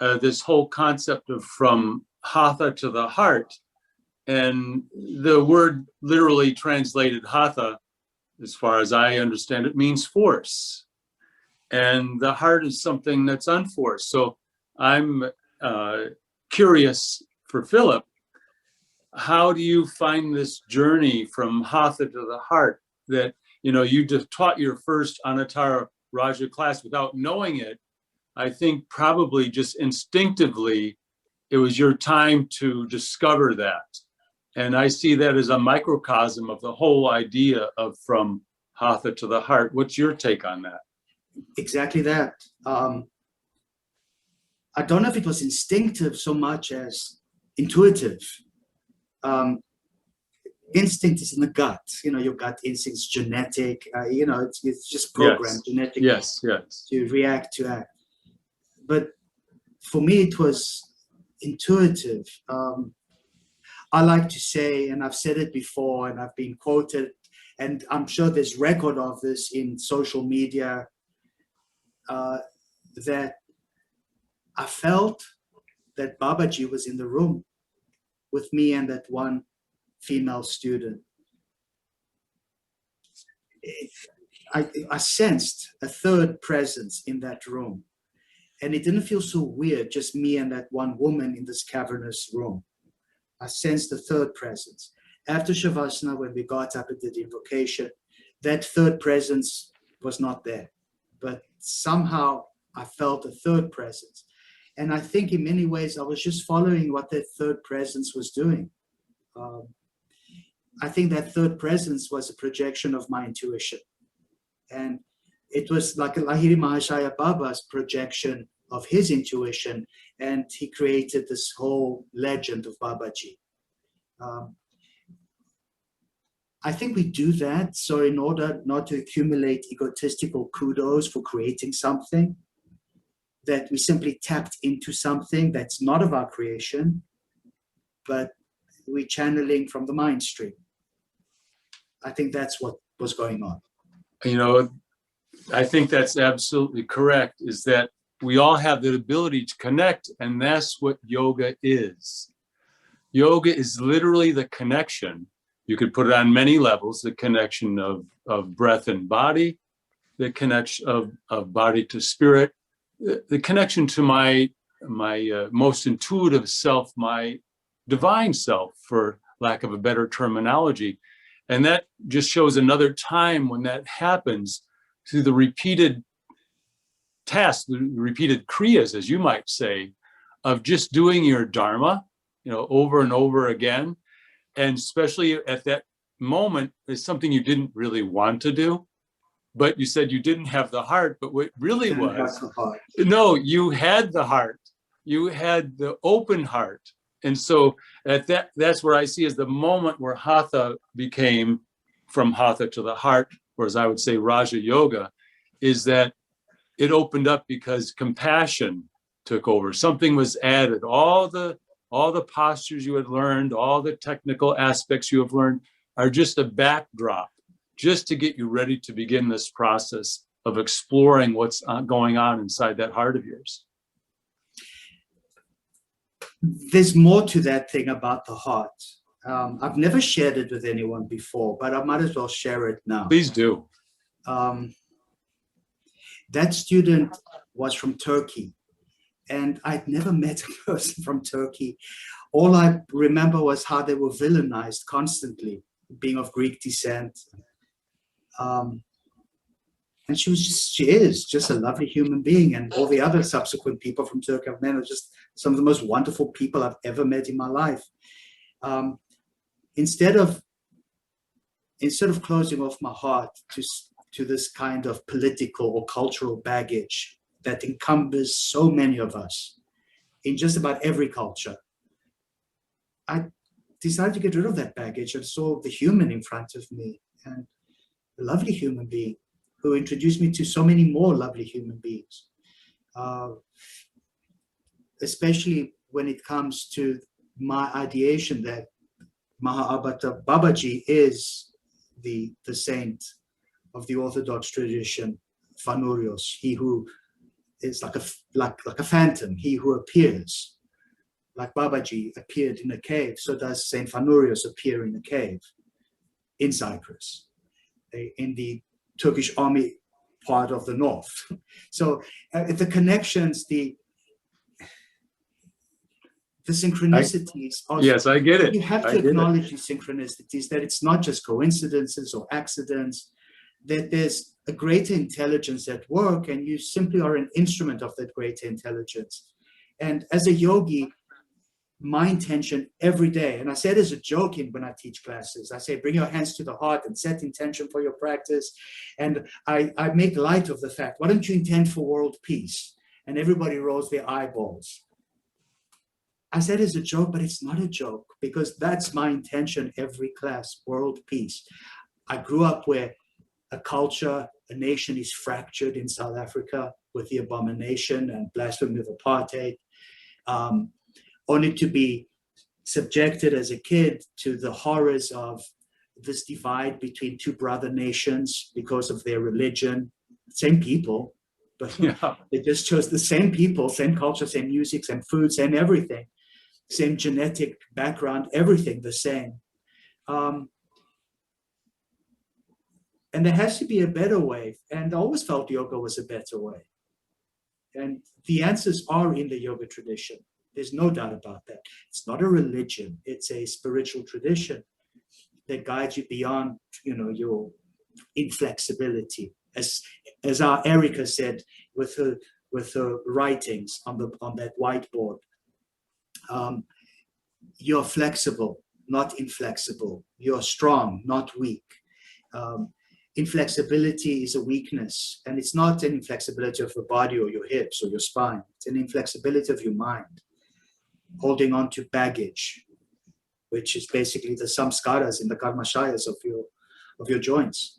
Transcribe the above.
this whole concept of from Hatha to the heart. And the word literally translated Hatha, as far as I understand it, means force. And the heart is something that's unforced. So I'm curious for Phillip, how do you find this journey from Hatha to the heart that, you just taught your first Anuttara Raja class without knowing it? I think probably just instinctively, it was your time to discover that. And I see that as a microcosm of the whole idea of from Hatha to the heart. What's your take on that? Exactly that. I don't know if it was instinctive so much as intuitive. Instinct is in the gut. Your gut instinct's genetic. It's just programmed genetically to react to act. But for me, it was intuitive. I like to say, and I've said it before, and I've been quoted, and I'm sure there's record of this in social media, that I felt that Babaji was in the room with me and that one female student. I sensed a third presence in that room, and it didn't feel so weird, just me and that one woman in this cavernous room. I sensed the third presence. After Shavasana, when we got up and did the invocation, that third presence was not there. But somehow I felt a third presence. And I think in many ways I was just following what that third presence was doing. I think that third presence was a projection of my intuition. And it was like a Lahiri Mahashaya Baba's projection of his intuition, and he created this whole legend of Babaji. I think we do that so in order not to accumulate egotistical kudos for creating something, that we simply tapped into something that's not of our creation, but we're channeling from the mind stream. I think that's what was going on. I think that's absolutely correct, is that we all have the ability to connect, and that's what yoga is. Yoga is literally the connection. You could put it on many levels, the connection of breath and body, the connection of body to spirit, the connection to my most intuitive self, my divine self, for lack of a better terminology. And that just shows another time when that happens through the repeated tasks, the repeated kriyas, as you might say, of just doing your dharma, over and over again. And especially at that moment, it's something you didn't really want to do, but you said you didn't have the heart. But what really was, no, you had the heart. You had the open heart. And so that's where I see as the moment where Hatha became from Hatha to the heart, or as I would say, Raja Yoga, is that it opened up because compassion took over. Something was added. All the postures you had learned, all the technical aspects you have learned are just a backdrop, just to get you ready to begin this process of exploring what's going on inside that heart of yours. There's more to that thing about the heart. I've never shared it with anyone before, but I might as well share it now. Please do. That student was from Turkey, and I'd never met a person from Turkey. All I remember was how they were villainized constantly, being of Greek descent. And she is just a lovely human being. And all the other subsequent people from Turkey I've met are just some of the most wonderful people I've ever met in my life. Instead of closing off my heart to this kind of political or cultural baggage that encumbers so many of us in just about every culture, I decided to get rid of that baggage and saw the human in front of me, and a lovely human being who introduced me to so many more lovely human beings, especially when it comes to my ideation that Mahabharata Babaji is the saint of the Orthodox tradition, Fanurios, he who is like a phantom, he who appears. Like Babaji appeared in a cave, so does Saint Fanurius appear in a cave in Cyprus, in the Turkish army part of the north. So the connections, the synchronicities. Yes, I get it. You have to acknowledge these synchronicities, that it's not just coincidences or accidents, that there's a greater intelligence at work, and you simply are an instrument of that greater intelligence. And as a yogi, my intention every day, and I said as a joke when I teach classes, I say, bring your hands to the heart and set intention for your practice. And I make light of the fact, why don't you intend for world peace? And everybody rolls their eyeballs. I said as a joke, but it's not a joke, because that's my intention every class, world peace. I grew up where a culture, a nation is fractured in South Africa with the abomination and blasphemy of apartheid. Only to be subjected as a kid to the horrors of this divide between two brother nations because of their religion. Same people, but they just chose the same people, same culture, same music, same food, same everything, same genetic background, everything the same. And there has to be a better way. And I always felt yoga was a better way. And the answers are in the yoga tradition. There's no doubt about that. It's not a religion. It's a spiritual tradition that guides you beyond, your inflexibility. As our Erica said with her writings on that whiteboard, you're flexible, not inflexible. You're strong, not weak. Inflexibility is a weakness, and it's not an inflexibility of the body or your hips or your spine. It's an inflexibility of your mind, holding on to baggage, which is basically the samskaras in the karmashayas of your joints.